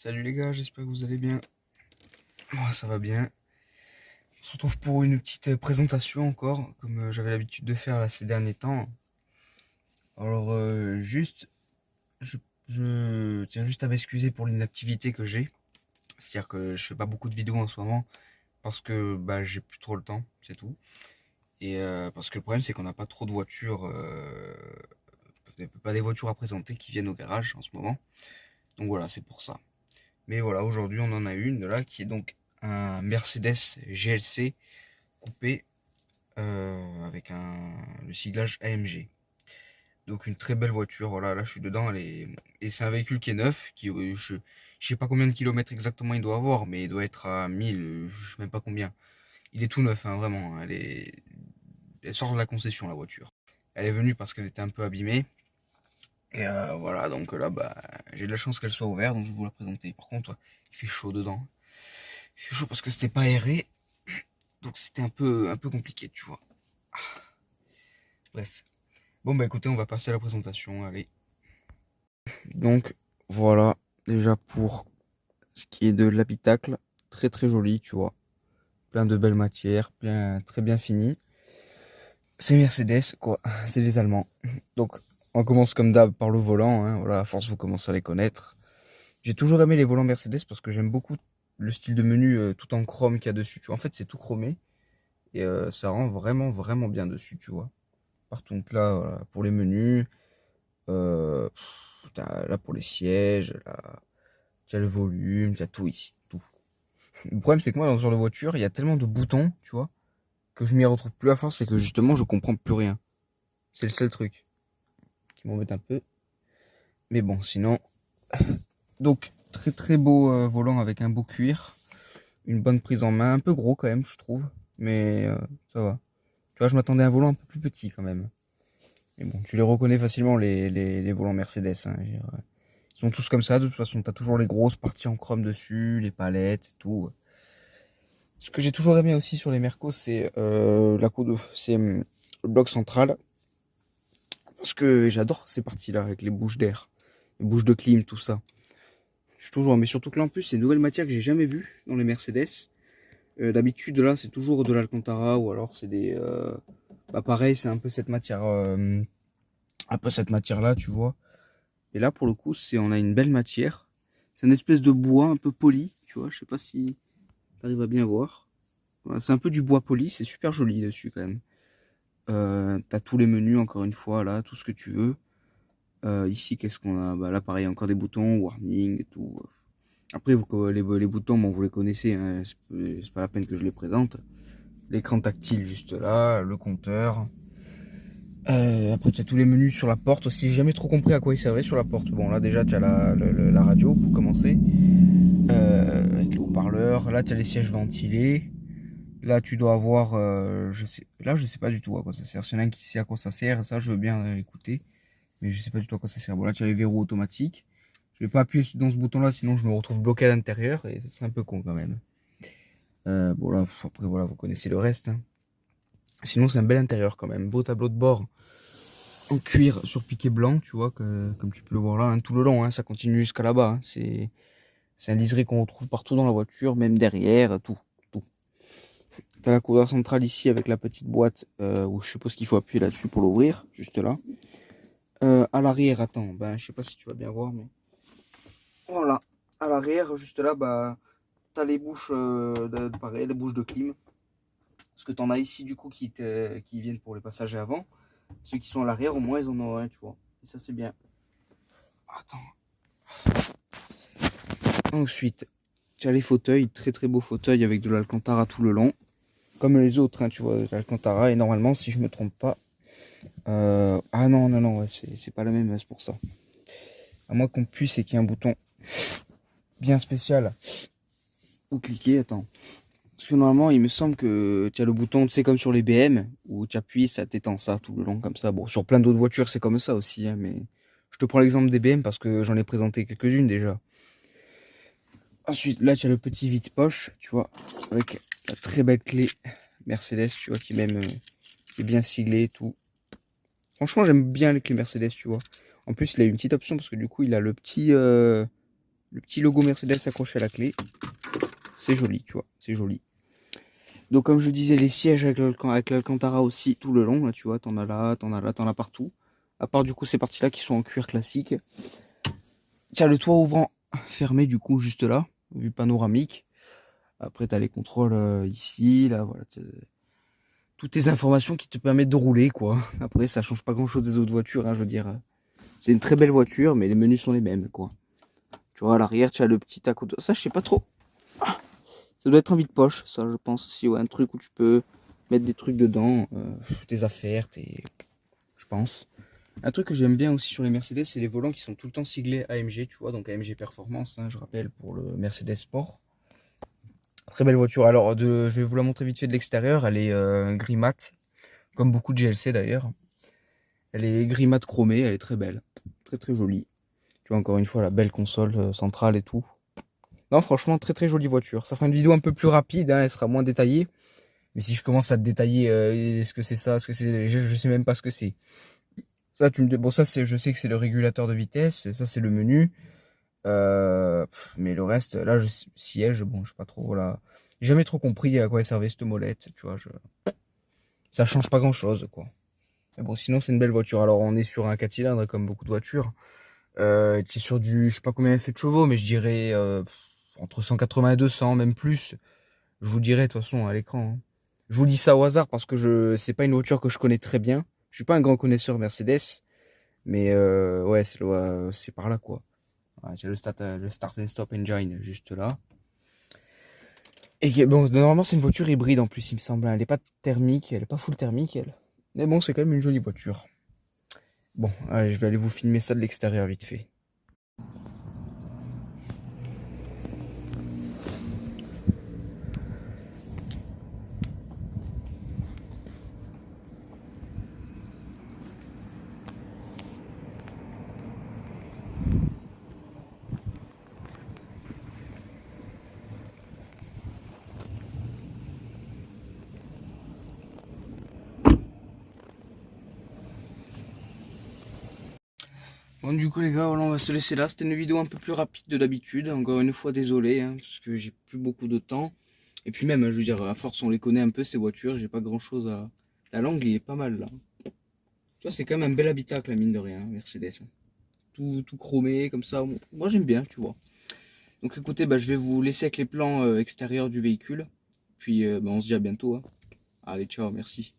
Salut les gars, j'espère que vous allez bien. Moi ça va bien. On se retrouve pour une petite présentation encore, comme j'avais l'habitude de faire là ces derniers temps. Alors je, je tiens juste à m'excuser pour l'inactivité que j'ai. C'est-à-dire que je fais pas beaucoup de vidéos en ce moment parce que bah, j'ai plus trop le temps, c'est tout. Et parce que le problème c'est qu'on n'a pas trop de voitures, pas des voitures à présenter qui viennent au garage en ce moment. Donc voilà, c'est pour ça. Mais voilà, aujourd'hui on en a une là qui est donc un Mercedes GLC coupé avec le siglage AMG. Donc une très belle voiture, voilà, là je suis dedans, et c'est un véhicule qui est neuf, je sais pas combien de kilomètres exactement il doit avoir, mais il doit être à 1000, je sais même pas combien. Il est tout neuf, hein, vraiment, elle sort de la concession la voiture. Elle est venue parce qu'elle était un peu abîmée, et voilà, donc là, bah, j'ai de la chance qu'elle soit ouverte, donc je vais vous la présenter. Par contre, il fait chaud dedans. Il fait chaud parce que c'était pas aéré, donc c'était un peu compliqué, tu vois. Bref. Bon bah écoutez, on va passer à la présentation, allez. Donc voilà, déjà pour ce qui est de l'habitacle, très très joli, tu vois. Plein de belles matières, très bien fini. C'est Mercedes, quoi, c'est les Allemands. Donc on commence comme d'hab par le volant, hein. Voilà, à force vous commencez à les connaître. J'ai toujours aimé les volants Mercedes parce que j'aime beaucoup le style de menu tout en chrome qu'il y a dessus, tu vois. En fait c'est tout chromé, et ça rend vraiment vraiment bien dessus, tu vois. Par contre là, voilà, pour les menus, Euh, là pour les sièges, là, tu as le volume, tu as tout ici, tout. Le problème c'est que moi dans ce genre de voiture, il y a tellement de boutons, tu vois, que je m'y retrouve plus à force et que justement je comprends plus rien. C'est le seul truc qui m'embête un peu. Mais bon, sinon. Donc, très très beau volant avec un beau cuir, une bonne prise en main, un peu gros quand même, je trouve, mais ça va. Tu vois, je m'attendais à un volant un peu plus petit quand même. Mais bon, tu les reconnais facilement les volants Mercedes, hein, je veux dire. Ils sont tous comme ça, de toute façon, t'as toujours les grosses parties en chrome dessus, les palettes et tout. Ce que j'ai toujours aimé aussi sur les Mercos, c'est le bloc central. Parce que j'adore ces parties-là, avec les bouches d'air, les bouches de clim, tout ça. J'ai toujours aimé, surtout que là en plus, c'est une nouvelle matière que j'ai jamais vue dans les Mercedes. D'habitude, là, c'est toujours de l'Alcantara, ou alors c'est bah pareil, c'est un peu cette matière-là, tu vois. Et là, pour le coup, on a une belle matière. C'est une espèce de bois un peu poli, tu vois. Je sais pas si t'arrives à bien voir. Voilà, c'est un peu du bois poli, c'est super joli dessus quand même. T'as tous les menus, encore une fois, là, tout ce que tu veux. Ici, qu'est-ce qu'on a? Bah, là, pareil, encore des boutons, warning et tout. Après, les boutons, bon, vous les connaissez, hein, c'est pas la peine que je les présente. L'écran tactile juste là, le compteur. Après, tu as tous les menus sur la porte aussi. J'ai jamais trop compris à quoi ils servaient sur la porte. Bon, là, déjà, tu as la radio pour commencer. Avec le haut-parleur. Là, tu as les sièges ventilés. Là, tu dois avoir. Je sais pas du tout à quoi ça sert. S'il y en a un qui sait à quoi ça sert, ça, je veux bien écouter. Mais je sais pas du tout à quoi ça sert. Bon, là, tu as les verrous automatiques. Je vais pas appuyer dans ce bouton-là, sinon je me retrouve bloqué à l'intérieur. Et ça serait un peu con quand même. Bon, là, après, voilà, vous connaissez le reste, hein. Sinon, c'est un bel intérieur quand même. Beau tableau de bord en cuir sur piqué blanc, tu vois, comme tu peux le voir là, hein, tout le long, hein, ça continue jusqu'à là-bas, hein. C'est un liseré qu'on retrouve partout dans la voiture, même derrière, tout, tout. T'as la couleur centrale ici avec la petite boîte où je suppose qu'il faut appuyer là-dessus pour l'ouvrir, juste là. À l'arrière, attends, ben je sais pas si tu vas bien voir, mais voilà, à l'arrière, juste là, bah t'as les bouches, pareil, les bouches de clim. Parce que t'en as ici du coup qui viennent pour les passagers avant. Ceux qui sont à l'arrière, au moins ils en ont un, tu vois. Et ça c'est bien. Attends. Ensuite, tu as les fauteuils, très très beaux fauteuils avec de l'Alcantara tout le long. Comme les autres, hein, tu vois, l'Alcantara. Et normalement, si je me trompe pas. Ah non, non, non, ouais, c'est pas la même, c'est pour ça. À moins qu'on puisse et qu'il y ait un bouton bien spécial où cliquer. Attends. Parce que normalement, il me semble que tu as le bouton, tu sais, comme sur les BM, où tu appuies, ça t'étend ça tout le long, comme ça. Bon, sur plein d'autres voitures, c'est comme ça aussi, hein, mais je te prends l'exemple des BM parce que j'en ai présenté quelques-unes déjà. Ensuite, là, tu as le petit vide-poche, tu vois, avec la très belle clé Mercedes, tu vois, qui est bien siglée et tout. Franchement, j'aime bien les clés Mercedes, tu vois. En plus, il a une petite option parce que du coup, il a le petit Le petit logo Mercedes accroché à la clé. C'est joli, tu vois, c'est joli. Donc comme je disais, les sièges avec l'Alcantara aussi tout le long, là tu vois, t'en as là, t'en as là, t'en as partout. À part du coup ces parties-là qui sont en cuir classique. Tiens, le toit ouvrant fermé du coup juste là, vue panoramique. Après t'as les contrôles ici, là, voilà. Toutes tes informations qui te permettent de rouler, quoi. Après ça change pas grand-chose des autres voitures, hein, je veux dire. C'est une très belle voiture, mais les menus sont les mêmes, quoi. Tu vois, à l'arrière, tu as le petit à côté. Ça, je sais pas trop. Ça doit être un vide-poche, ça, je pense. Si, ouais, un truc où tu peux mettre des trucs dedans, tes affaires, je pense. Un truc que j'aime bien aussi sur les Mercedes, c'est les volants qui sont tout le temps siglés AMG, tu vois, donc AMG Performance, hein, je rappelle, pour le Mercedes Sport. Très belle voiture. Alors, je vais vous la montrer vite fait de l'extérieur. Elle est gris mat, comme beaucoup de GLC d'ailleurs. Elle est gris mat chromée, elle est très belle. Très très jolie. Tu vois, encore une fois, la belle console centrale et tout. Non, franchement, très très jolie voiture. Ça fera une vidéo un peu plus rapide, hein, elle sera moins détaillée. Mais si je commence à te détailler ce que c'est ça, ce que c'est, je sais même pas ce que c'est. Ça, tu me dis, bon, ça, je sais que c'est le régulateur de vitesse, et ça, c'est le menu. Mais le reste, là, siège, bon, je sais pas trop, voilà. J'ai jamais trop compris à quoi elle servait cette molette, tu vois. Ça change pas grand chose, quoi. Mais bon, sinon, c'est une belle voiture. Alors, on est sur un 4 cylindres, comme beaucoup de voitures. Qui est sur du, je sais pas combien elle fait de chevaux, mais je dirais entre 180 et 200, même plus. Je vous dirai de toute façon à l'écran, hein. Je vous dis ça au hasard parce que c'est pas une voiture que je connais très bien. Je suis pas un grand connaisseur Mercedes, mais ouais, c'est par là quoi. Ouais, j'ai le start and stop engine juste là. Et bon, normalement c'est une voiture hybride en plus, il me semble. Elle est pas thermique, elle est pas full thermique elle. Mais bon, c'est quand même une jolie voiture. Bon, allez, je vais aller vous filmer ça de l'extérieur vite fait. Bon, du coup, les gars, voilà, on va se laisser là. C'était une vidéo un peu plus rapide de d'habitude. Encore une fois, désolé, hein, parce que j'ai plus beaucoup de temps. Et puis même, je veux dire, à force, on les connaît un peu, ces voitures. J'ai pas grand chose à... La langue, il est pas mal, là. Tu vois, c'est quand même un bel habitacle, la mine de rien, Mercedes, hein. Tout chromé, comme ça. Moi, j'aime bien, tu vois. Donc, écoutez, bah, je vais vous laisser avec les plans extérieurs du véhicule. Puis, bah, on se dit à bientôt, hein. Allez, ciao, merci.